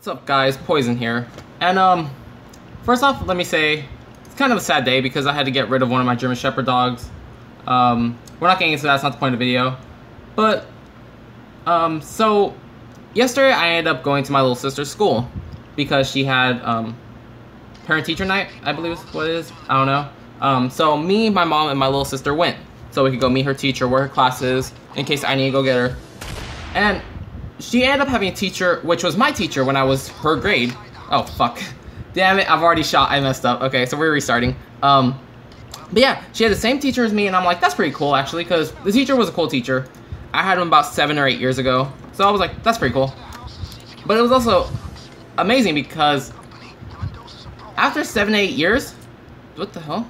What's up, guys? Poison here. And first off, let me say it's kind of a sad day because I had to get rid of one of my German Shepherd dogs. We're not getting into that, that's not the point of the video. But so yesterday I ended up going to my little sister's school because she had parent-teacher night, I believe is what it is. I don't know. So me, my mom, and my little sister went so we could go meet her teacher, where her class is, in case I need to go get her. And she ended up having a teacher, which was my teacher when I was her grade. Oh, fuck. Damn it, I've already shot. I messed up. Okay, so we're restarting. But yeah, she had the same teacher as me, and I'm like, that's pretty cool, actually, because the teacher was a cool teacher. I had him about 7 or 8 years ago, so I was like, that's pretty cool. But it was also amazing because after 7 to 8 years, what the hell?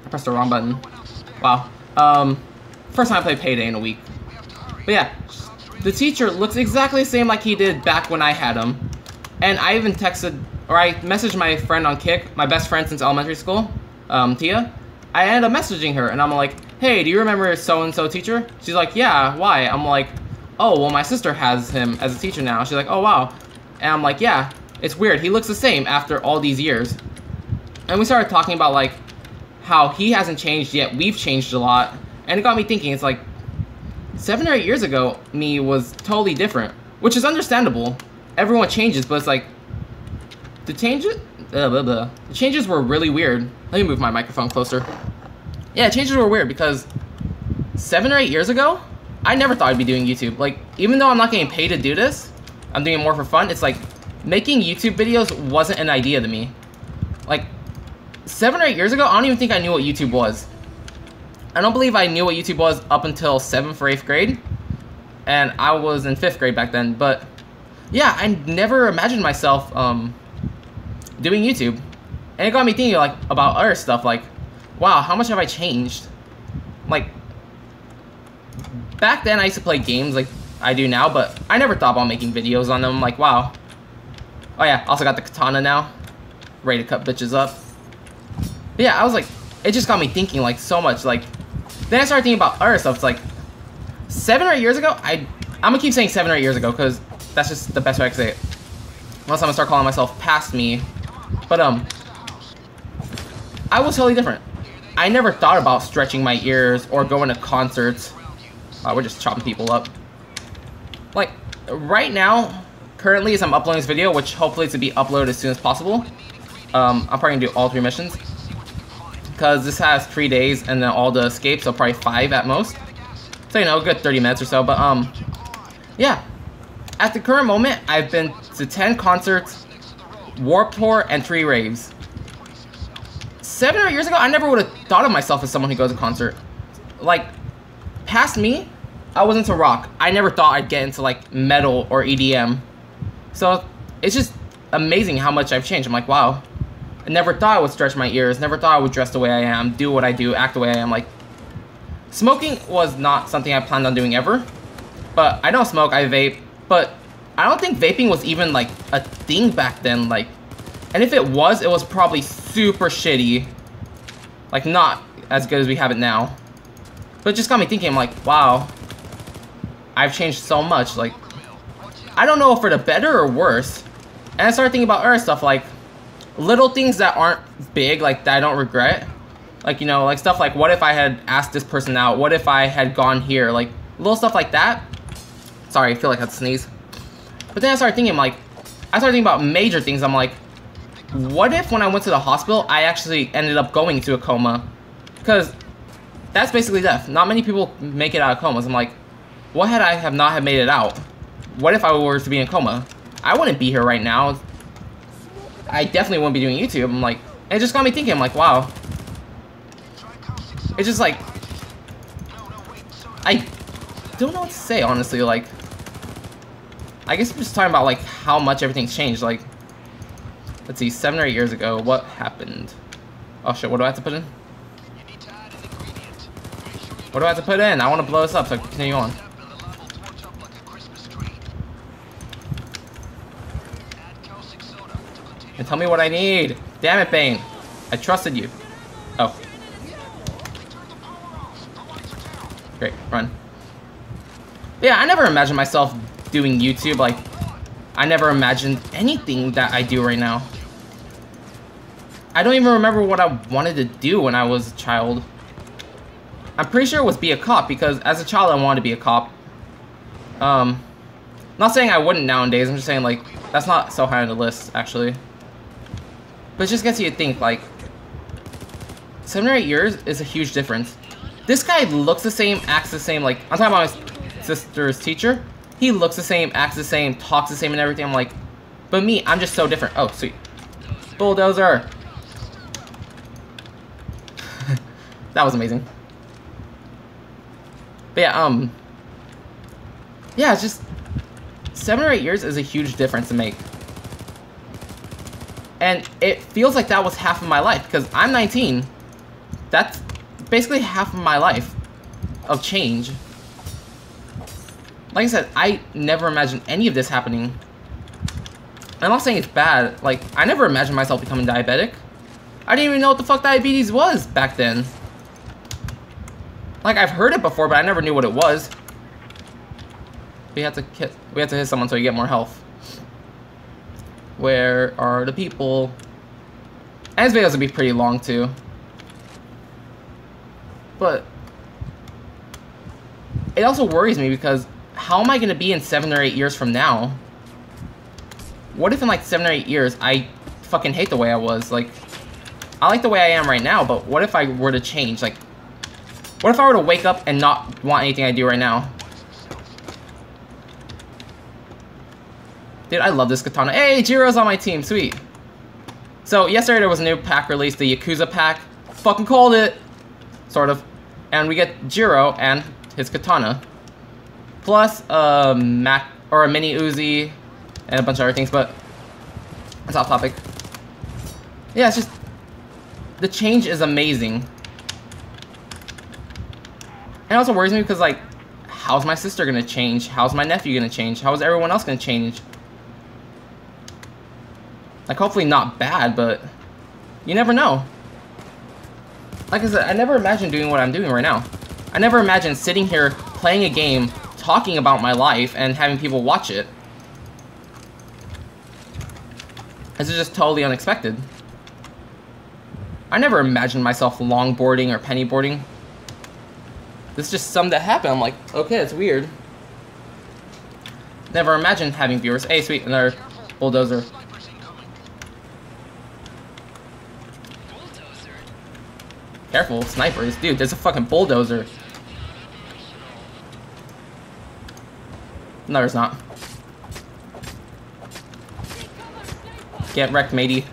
I pressed the wrong button. Wow. First time I played Payday in a week. But yeah, the teacher looks exactly the same like he did back when I had him. And I even texted, or I messaged my friend on Kick, my best friend since elementary school, Tia. I ended up messaging her, and I'm like, hey, do you remember so-and-so teacher? She's like, yeah, why? I'm like, oh, well, my sister has him as a teacher now. She's like, oh, wow. And I'm like, yeah, it's weird. He looks the same after all these years. And we started talking about, like, how he hasn't changed yet. We've changed a lot. And it got me thinking, it's like, 7 or 8 years ago, me was totally different. Which is understandable. Everyone changes, but it's like, the changes were really weird. Let me move my microphone closer. Yeah, changes were weird because 7 or 8 years ago, I never thought I'd be doing YouTube. Like, even though I'm not getting paid to do this, I'm doing it more for fun. It's like, making YouTube videos wasn't an idea to me. Like, 7 or 8 years ago, I don't even think I knew what YouTube was. I don't believe I knew what YouTube was up until 7th or 8th grade. And I was in 5th grade back then. But, yeah, I never imagined myself doing YouTube. And it got me thinking, like, about other stuff. Like, wow, how much have I changed? Like, back then I used to play games like I do now, but I never thought about making videos on them. Like, wow. Oh yeah, also got the katana now. Ready to cut bitches up. But yeah, I was like, it just got me thinking, like, so much. Like, then I started thinking about other stuff. It's like, 7 or 8 years ago, I'm gonna keep saying 7 or 8 years ago, because that's just the best way I can say it. Unless I'm gonna start calling myself past me. But, I was totally different. I never thought about stretching my ears or going to concerts. We're just chopping people up. Like, right now, currently, as I'm uploading this video, which hopefully is to be uploaded as soon as possible, I'm probably gonna do all 3 missions. Because this has 3 days and then all the escapes, so probably 5 at most. So, you know, a good 30 minutes or so. But, yeah. At the current moment, I've been to 10 concerts, Warped Tour, and 3 raves. 7 or 8 years ago, I never would have thought of myself as someone who goes to concert. Like, past me, I was into rock. I never thought I'd get into, like, metal or EDM. So, it's just amazing how much I've changed. I'm like, wow. I never thought I would stretch my ears. Never thought I would dress the way I am, do what I do, act the way I am. Like, smoking was not something I planned on doing ever. But I don't smoke, I vape. But I don't think vaping was even, like, a thing back then. Like, and if it was probably super shitty. Like, not as good as we have it now. But it just got me thinking, I'm like, wow. I've changed so much. Like, I don't know if for the better or worse. And I started thinking about other stuff, like, little things that aren't big, like, that I don't regret. Like, you know, like, stuff like, what if I had asked this person out? What if I had gone here? Like, little stuff like that. Sorry, I feel like I had to sneeze. But then I started thinking, like, I started thinking about major things. I'm like, what if when I went to the hospital, I actually ended up going into a coma? Because that's basically death. Not many people make it out of comas. I'm like, what had I not have made it out? What if I were to be in a coma? I wouldn't be here right now. I definitely wouldn't be doing YouTube. I'm like, it just got me thinking. I'm like, wow. It's just like, I don't know what to say, honestly. Like, I guess I'm just talking about, like, how much everything's changed. Like, let's see, 7 or 8 years ago, what happened? Oh shit, what do I have to put in? What do I have to put in? I want to blow this up so I can continue on. And tell me what I need. Damn it, Bane. I trusted you. Oh. Great, run. Yeah, I never imagined myself doing YouTube. Like, I never imagined anything that I do right now. I don't even remember what I wanted to do when I was a child. I'm pretty sure it was be a cop, because as a child I wanted to be a cop. Not saying I wouldn't nowadays, I'm just saying, like, that's not so high on the list, actually. But it just gets you to think, like, 7 or 8 years is a huge difference. This guy looks the same, acts the same, like, I'm talking about my sister's teacher. He looks the same, acts the same, talks the same and everything. I'm like, but me, I'm just so different. Oh, sweet. Bulldozer. That was amazing. But yeah, yeah, it's just 7 or 8 years is a huge difference to make. And it feels like that was half of my life, because I'm 19. That's basically half of my life of change. Like I said, I never imagined any of this happening. I'm not saying it's bad. Like, I never imagined myself becoming diabetic. I didn't even know what the fuck diabetes was back then. Like, I've heard it before, but I never knew what it was. We have to hit someone so you get more health. Where are the people? And this videos will be pretty long too. But it also worries me, because how am I gonna be in 7 or 8 years from now? What if in like 7 or 8 years I fucking hate the way I was? Like, I like the way I am right now, but what if I were to change? Like, what if I were to wake up and not want anything I do right now? Dude, I love this katana. Hey, Jiro's on my team, sweet. So, yesterday there was a new pack released, the Yakuza pack. Fucking called it! Sort of. And we get Jiro and his katana. Plus, a mini Uzi, and a bunch of other things, but that's off topic. Yeah, it's just, the change is amazing. And it also worries me because, like, how's my sister gonna change? How's my nephew gonna change? How is everyone else gonna change? Like, hopefully not bad, but you never know. Like I said, I never imagined doing what I'm doing right now. I never imagined sitting here, playing a game, talking about my life, and having people watch it. This is just totally unexpected. I never imagined myself longboarding or pennyboarding. This is just something that happened. I'm like, okay, it's weird. Never imagined having viewers. Hey, sweet, another bulldozer. Careful, snipers. Dude, there's a fucking bulldozer. No, there's not. Get wrecked, matey.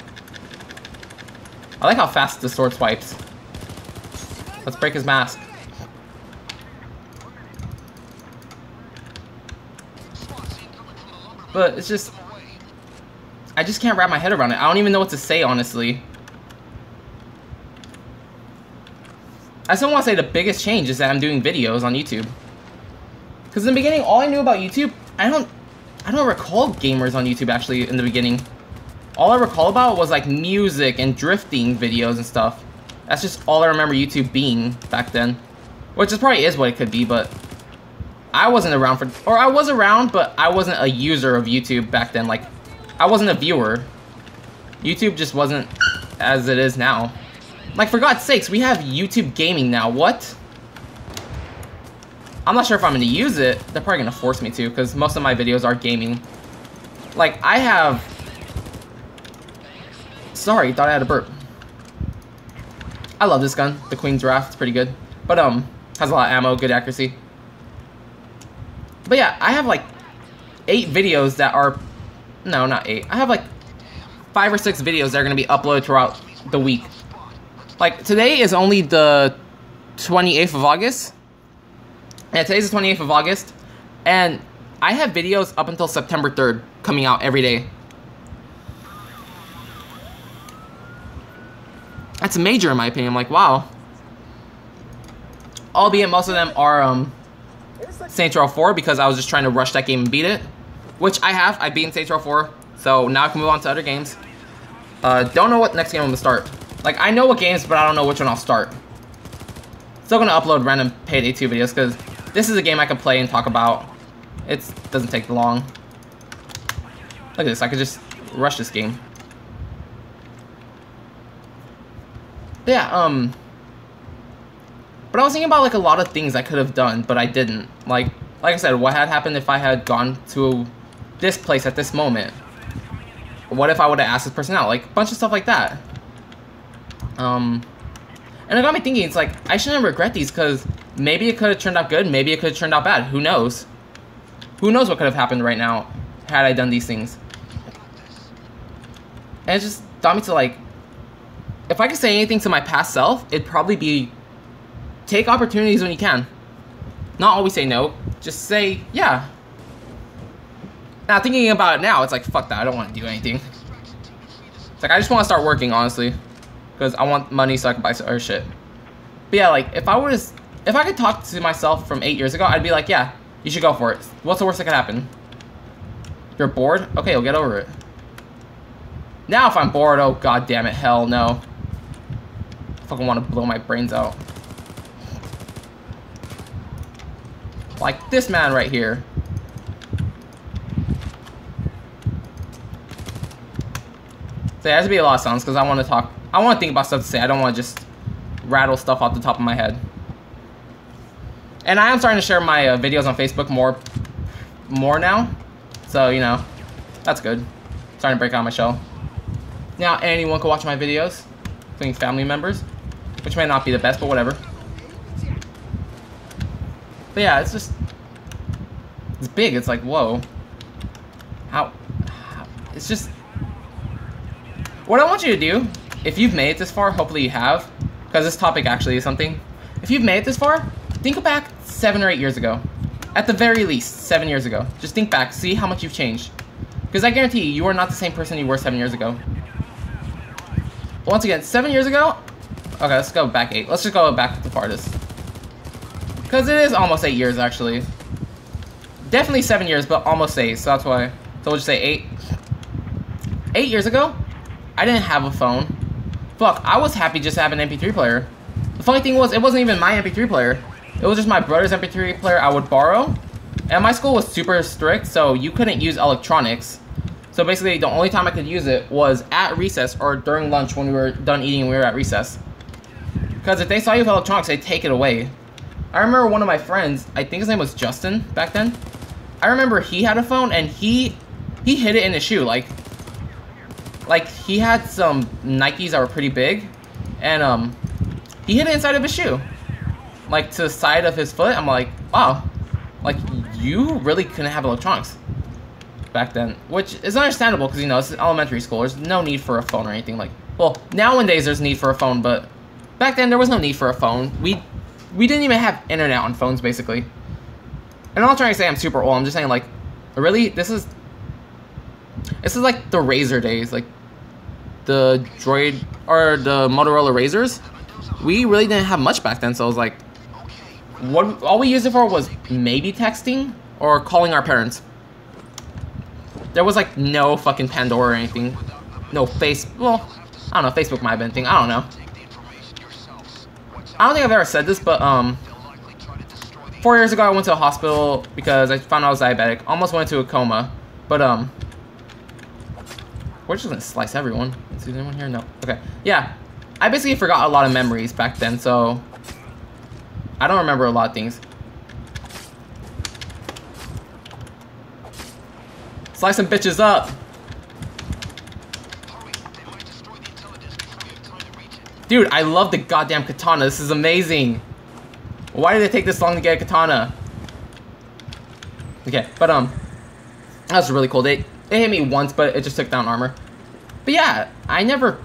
I like how fast the sword swipes. Let's break his mask. But it's just, I just can't wrap my head around it. I don't even know what to say, honestly. I still want to say the biggest change is that I'm doing videos on YouTube. Because in the beginning, all I knew about YouTube, I don't recall gamers on YouTube actually in the beginning. All I recall about was like music and drifting videos and stuff. That's just all I remember YouTube being back then. Which is probably is what it could be, but I wasn't around for, or I was around, but I wasn't a user of YouTube back then. Like, I wasn't a viewer. YouTube just wasn't as it is now. Like, for God's sakes, we have YouTube gaming now. What? I'm not sure if I'm going to use it. They're probably going to force me to, because most of my videos are gaming. Like, I have... Sorry, thought I had a burp. I love this gun. The Queen's Wrath. It's pretty good. But, has a lot of ammo, good accuracy. But yeah, I have, like, 8 videos that are... No, not 8. I have, like, 5 or 6 videos that are going to be uploaded throughout the week. Like, today is only the 28th of August. Yeah, today's the 28th of August. And I have videos up until September 3rd coming out every day. That's major in my opinion. I'm like, wow. Albeit most of them are Saints Row 4 because I was just trying to rush that game and beat it. Which I have. I've beaten Saints Row 4. So now I can move on to other games. Don't know what next game I'm going to start. Like, I know what games, but I don't know which one I'll start. Still gonna upload random Payday 2 videos, because this is a game I can play and talk about. It doesn't take long. Look at this, I could just rush this game. But yeah, but I was thinking about like a lot of things I could have done, but I didn't. Like I said, what had happened if I had gone to this place at this moment? What if I would have asked this person out? Like a bunch of stuff like that. And it got me thinking, it's like, I shouldn't regret these, because maybe it could have turned out good, maybe it could have turned out bad, who knows? Who knows what could have happened right now, had I done these things? And it just got me to like, if I could say anything to my past self, it'd probably be, take opportunities when you can. Not always say no, just say, yeah. Now, thinking about it now, it's like, fuck that, I don't want to do anything. It's like, I just want to start working, honestly. Because I want money so I can buy other shit. But yeah, like, if I could talk to myself from 8 years ago, I'd be like, yeah, you should go for it. What's the worst that could happen? You're bored? Okay, you'll get over it. Now if I'm bored, oh god damn it, hell no. I fucking want to blow my brains out. Like this man right here. So yeah, there's to be a lot of sounds because I want to talk. I want to think about stuff to say. I don't want to just rattle stuff off the top of my head. And I am starting to share my videos on Facebook more now. So, you know, that's good. Starting to break out my shell. Now anyone can watch my videos, including family members, which may not be the best, but whatever. But yeah, it's just, it's big. It's like, whoa. How it's just, what I want you to do, if you've made it this far, hopefully you have, because this topic actually is something. If you've made it this far, think back 7 or 8 years ago. At the very least, 7 years ago. Just think back, see how much you've changed. Because I guarantee you, you are not the same person you were 7 years ago. Once again, 7 years ago, okay, let's go back 8. Let's just go back the farthest. Because it is almost 8 years, actually. Definitely 7 years, but almost 8, so that's why. So we'll just say 8. 8 years ago, I didn't have a phone. Fuck, I was happy just to have an MP3 player. The funny thing was, it wasn't even my MP3 player. It was just my brother's MP3 player I would borrow. And my school was super strict, so you couldn't use electronics. So basically, the only time I could use it was at recess or during lunch when we were done eating and we were at recess. Because if they saw you with electronics, they'd take it away. I remember one of my friends, I think his name was Justin back then. I remember he had a phone and he hid it in his shoe. Like he had some Nikes that were pretty big, and he hid it inside of his shoe, like to the side of his foot. I'm like, wow, like you really couldn't have electronics back then, which is understandable because, you know, it's elementary school. There's no need for a phone or anything. Like, well, nowadays there's need for a phone, but back then there was no need for a phone. We didn't even have internet on phones, basically. And I'm not trying to say I'm super old. I'm just saying, like, really, this is like the Razor days, like the Droid or the Motorola Razors. We really didn't have much back then, so I was like, what all we used it for was maybe texting or calling our parents. There was like no fucking Pandora or anything. No well, I don't know, Facebook might have been a thing, I don't know. I don't think I've ever said this, but 4 years ago I went to a hospital because I found out I was diabetic. Almost went into a coma, but we're just gonna slice everyone. Is there anyone here? No. Okay. Yeah, I basically forgot a lot of memories back then, so I don't remember a lot of things. Slice some bitches up. Dude, I love the goddamn katana. This is amazing. Why did it take this long to get a katana? Okay, but that was really cool. It hit me once, but it just took down armor. But yeah, I never...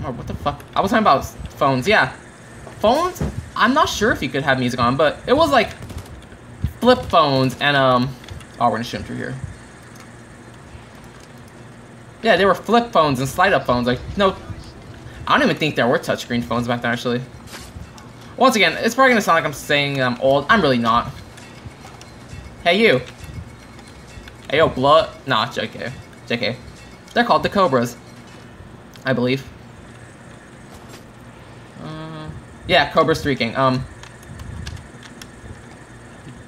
Oh, what the fuck? I was talking about phones. Yeah, phones, I'm not sure if you could have music on, but it was like flip phones and oh, we're gonna shoot him through here. Yeah, they were flip phones and slide up phones. Like, no, I don't even think there were touchscreen phones back then, actually. Once again, it's probably gonna sound like I'm saying I'm old. I'm really not. Hey, you. Hey, yo, blood. Nah, JK. JK. They're called the Cobras, I believe. Yeah, Cobra streaking.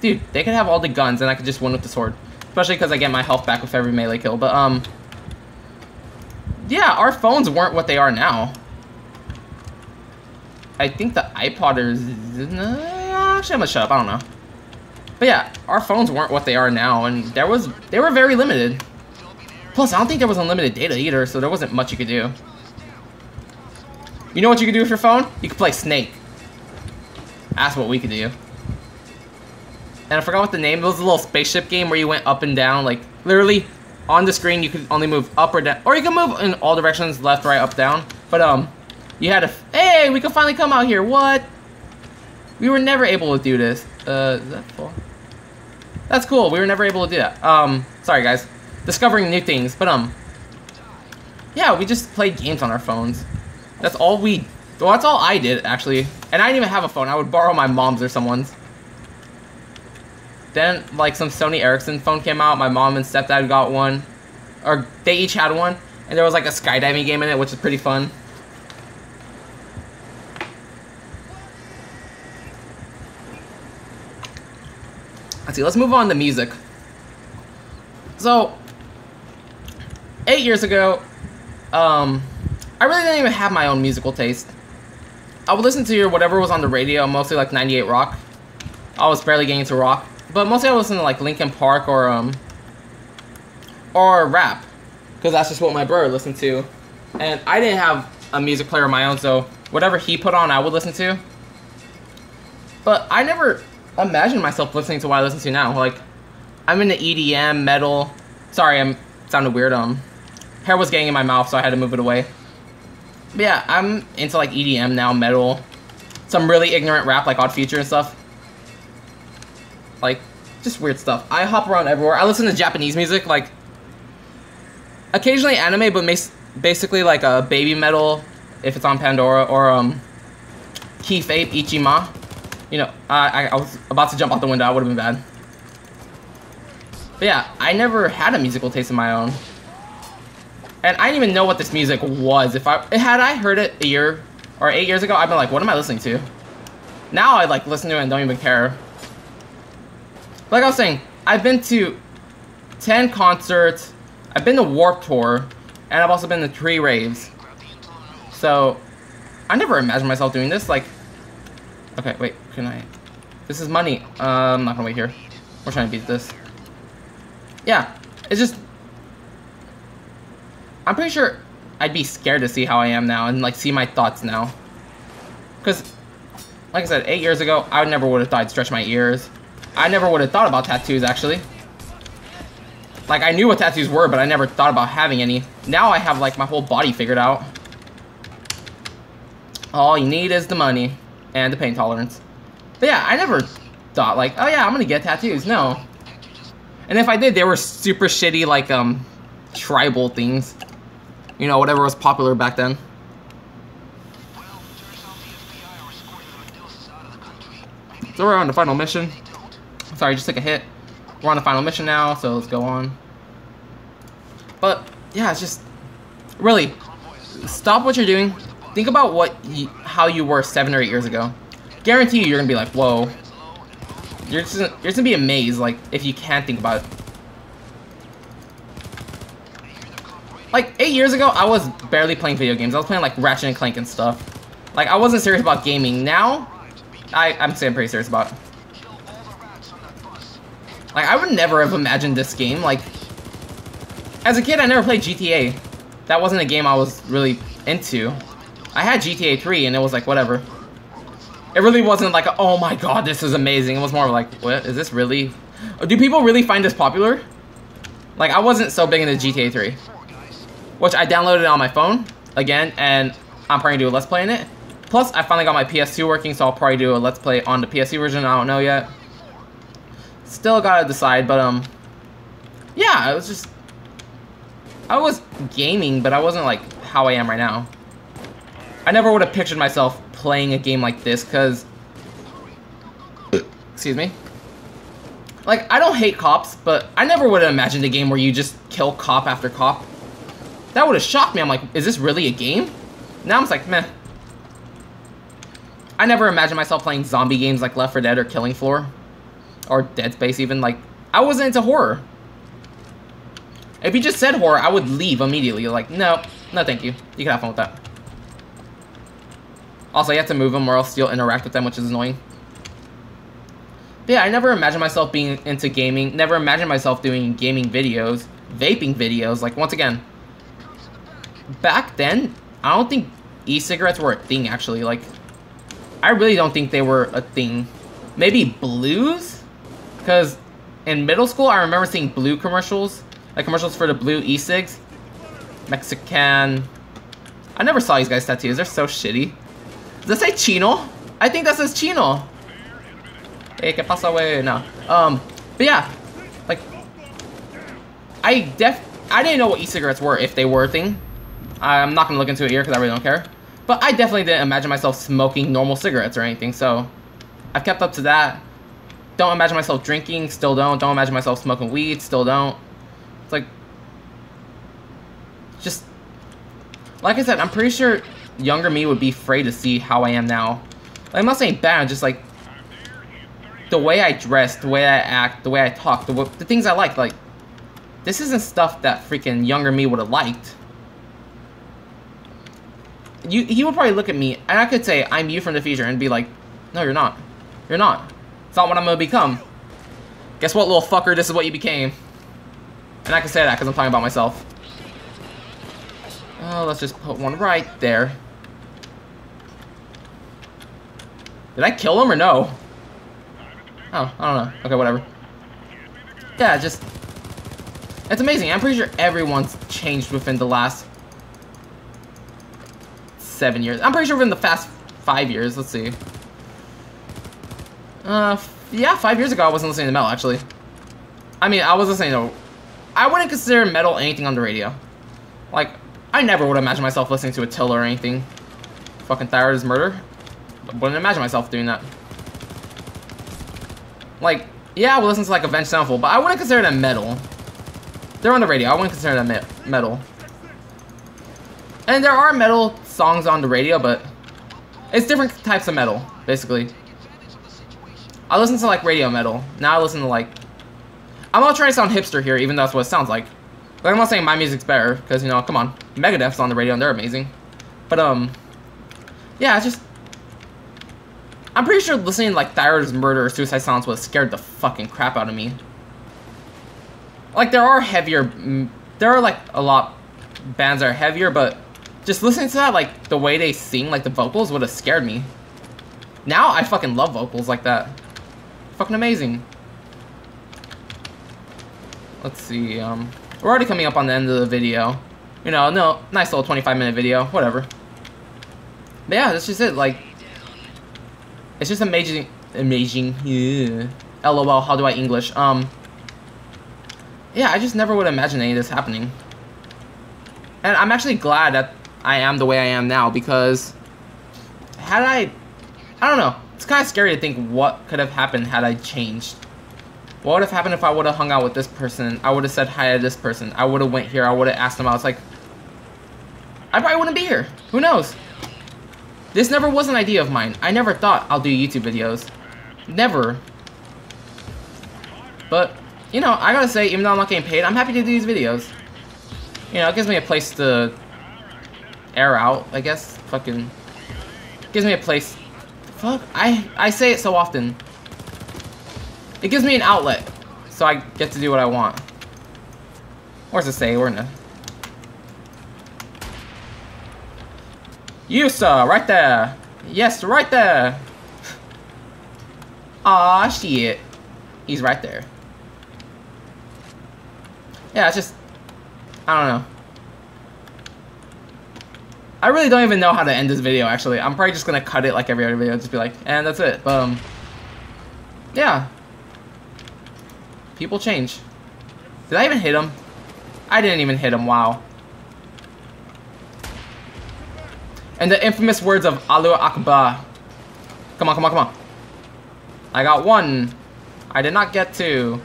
Dude, they could have all the guns and I could just win with the sword. Especially because I get my health back with every melee kill. But, yeah, our phones weren't what they are now. I think the iPod is... actually, I'm gonna shut up. I don't know. But yeah, our phones weren't what they are now, and they were very limited. Plus, I don't think there was unlimited data either, so there wasn't much you could do. You know what you could do with your phone? You could play Snake. That's what we could do. And I forgot what the name. It was a little spaceship game where you went up and down, like literally on the screen. You could only move up or down, or you could move in all directions, left, right, up, down. But you had to. Hey, we can finally come out here. What? We were never able to do this. Is that full? That's cool. We were never able to do that. Sorry guys. Discovering new things, but yeah, we just played games on our phones. That's all we. Well, that's all I did actually. And I didn't even have a phone. I would borrow my mom's or someone's. Then, like, some Sony Ericsson phone came out. My mom and stepdad got one. Or, they each had one. And there was, like, a skydiving game in it, which is pretty fun. Let's see, let's move on to music. So, 8 years ago, I really didn't even have my own musical taste. I would listen to whatever was on the radio, mostly, like, 98 Rock. I was barely getting into rock. But mostly I listen to like Linkin Park or rap, because that's just what my brother listened to, and I didn't have a music player of my own, so whatever he put on I would listen to. But I never imagined myself listening to what I listen to now. Like, I'm into EDM, metal. Sorry, it sounded weird. Hair was getting in my mouth, so I had to move it away. But yeah, I'm into like EDM now, metal, some really ignorant rap like Odd Future and stuff. Like, just weird stuff. I hop around everywhere. I listen to Japanese music, like, occasionally anime, but basically like a baby metal, if it's on Pandora, or Keith Ape, Ichima. You know, I was about to jump out the window. I would have been bad. But yeah, I never had a musical taste of my own. And I didn't even know what this music was. Had I heard it a year or 8 years ago, I'd been like, what am I listening to? Now I like listen to it and don't even care. Like I was saying, I've been to 10 concerts, I've been to Warped Tour, and I've also been to 3 raves. So, I never imagined myself doing this. Like, okay, wait, can I? This is money. I'm not gonna wait here. We're trying to beat this. Yeah, it's just, I'm pretty sure I'd be scared to see how I am now and like see my thoughts now. Because, like I said, 8 years ago, I never would have thought I'd stretch my ears. I never would have thought about tattoos, actually. Like, I knew what tattoos were, but I never thought about having any. Now I have, like, my whole body figured out. All you need is the money and the pain tolerance. But yeah, I never thought, like, oh yeah, I'm gonna get tattoos. No. And if I did, they were super shitty, like, tribal things. You know, whatever was popular back then. So we're on the final mission. Sorry, just took a hit. We're on the final mission now, so let's go on. But yeah, it's just really stop what you're doing. Think about how you were 7 or 8 years ago. Guarantee you're gonna be like, whoa. You're just gonna be amazed, like, if you can't think about it. Like 8 years ago, I was barely playing video games. I was playing like Ratchet and Clank and stuff. Like, I wasn't serious about gaming. Now, I'm saying pretty serious about it. Like, I would never have imagined this game. Like, as a kid, I never played GTA. That wasn't a game I was really into. I had GTA 3, and it was like, whatever. It really wasn't like, oh my god, this is amazing. It was more like, what, is this really... Do people really find this popular? Like, I wasn't so big into GTA 3. Which I downloaded it on my phone, again, and I'm probably gonna do a Let's Play in it. Plus, I finally got my PS2 working, so I'll probably do a Let's Play on the PS2 version. I don't know yet. Still gotta decide, but, yeah, it was just... I was gaming, but I wasn't, like, how I am right now. I never would have pictured myself playing a game like this, because... Excuse me. Like, I don't hate cops, but I never would have imagined a game where you just kill cop after cop. That would have shocked me. I'm like, is this really a game? Now I'm just like, meh. I never imagined myself playing zombie games like Left 4 Dead or Killing Floor. Or Dead Space even. Like, I wasn't into horror. If you just said horror, I would leave immediately. Like, no. No, thank you. You can have fun with that. Also, you have to move them or else you'll interact with them, which is annoying. But yeah, I never imagined myself being into gaming. Never imagined myself doing gaming videos. Vaping videos. Like, once again, back then, I don't think e-cigarettes were a thing, actually. Like, I really don't think they were a thing. Maybe blues? Because in middle school, I remember seeing blue commercials. Like, commercials for the blue e-cigs. Mexican. I never saw these guys' tattoos. They're so shitty. Does that say Chino? I think that says Chino. Hey, que pasa, wey? No. But yeah. Like, I didn't know what e-cigarettes were, if they were a thing. I'm not gonna look into it here because I really don't care. But I definitely didn't imagine myself smoking normal cigarettes or anything, so I've kept up to that. Don't imagine myself drinking, still don't. Don't imagine myself smoking weed, still don't. It's like, just, like I said, I'm pretty sure younger me would be afraid to see how I am now. Like, I'm not saying bad, just like, the way I dress, the way I act, the way I talk, the things I like, this isn't stuff that freaking younger me would have liked. He would probably look at me, and I could say, I'm you from the future, and be like, no, you're not. You're not. It's not what I'm gonna become. Guess what, little fucker, this is what you became. And I can say that because I'm talking about myself. Oh, let's just put one right there. Did I kill him or no? Oh, I don't know. Okay, whatever. Yeah, just... It's amazing. I'm pretty sure everyone's changed within the last 7 years. I'm pretty sure within the past 5 years. Let's see. Yeah, 5 years ago I wasn't listening to metal, actually. I mean, I was listening to... I wouldn't consider metal anything on the radio. Like, I never would imagine myself listening to Attila or anything. Fucking Thyroid is Murder. I wouldn't imagine myself doing that. Like, yeah, I would listen to, like, Avenged Sevenfold, but I wouldn't consider them metal. They're on the radio. I wouldn't consider them metal. And there are metal songs on the radio, but it's different types of metal, basically. I listen to, like, radio metal. Now I listen to, like... I'm not trying to sound hipster here, even though that's what it sounds like. Like, I'm not saying my music's better, because, you know, come on. Megadeth's on the radio, and they're amazing. But, yeah, it's just... I'm pretty sure listening to, like, Thyroid is Murder or Suicide Silence would have scared the fucking crap out of me. Like, there are heavier... There are, like, a lot bands that are heavier, but just listening to that, like, the way they sing, like, the vocals would have scared me. Now, I fucking love vocals like that. Fucking amazing. Let's see, we're already coming up on the end of the video. You know, no, nice little 25-minute video, whatever. But yeah, that's just it, like... It's just amazing, yeah. LOL, how do I English? Yeah, I just never would imagine any of this happening. And I'm actually glad that I am the way I am now, because... Had I don't know. It's kind of scary to think what could have happened had I changed. What would have happened if I would have hung out with this person? I would have said hi to this person. I would have went here. I would have asked them out. It's like... I probably wouldn't be here. Who knows? This never was an idea of mine. I never thought I'll do YouTube videos. Never. But, you know, I gotta say, even though I'm not getting paid, I'm happy to do these videos. You know, it gives me a place to air out, I guess. Fucking... Gives me a place... Fuck, I say it so often. It gives me an outlet, so I get to do what I want. Where's it say? We're in a... You, sir, right there. Yes, right there. Aw, shit. He's right there. Yeah, it's just... I don't know. I really don't even know how to end this video, actually. I'm probably just gonna cut it like every other video, just be like, and that's it. But, yeah. People change. Did I even hit him? I didn't even hit him, wow. And the infamous words of Allahu Akbar. Come on, come on, come on. I got one. I did not get two.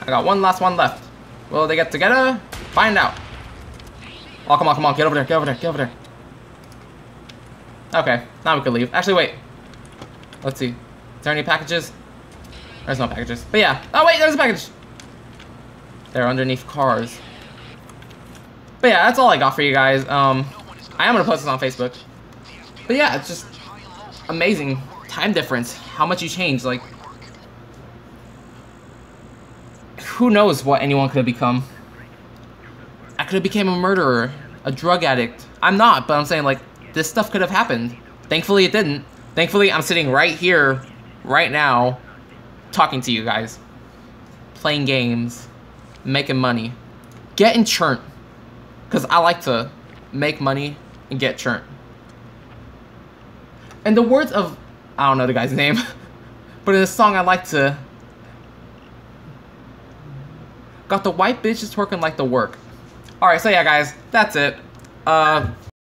I got one last one left. Will they get together? Find out. Oh, come on, come on. Get over there, get over there, get over there. Okay, now we can leave. Actually, wait. Let's see. Is there any packages? There's no packages. But yeah. Oh, wait, there's a package. They're underneath cars. But But yeah, that's all I got for you guys. I am gonna post this on Facebook. But yeah, it's just amazing time difference. How much you changed. Like, who knows what anyone could have become. I could have became a murderer, a drug addict. I'm not, but I'm saying, like, this stuff could have happened. Thankfully it didn't. Thankfully I'm sitting right here, right now, talking to you guys. Playing games, making money. Getting churnt. Because I like to make money and get churnt. And the words of, I don't know the guy's name, but in this song I like to... Got the white bitches twerking like the work. Alright, so yeah guys, that's it.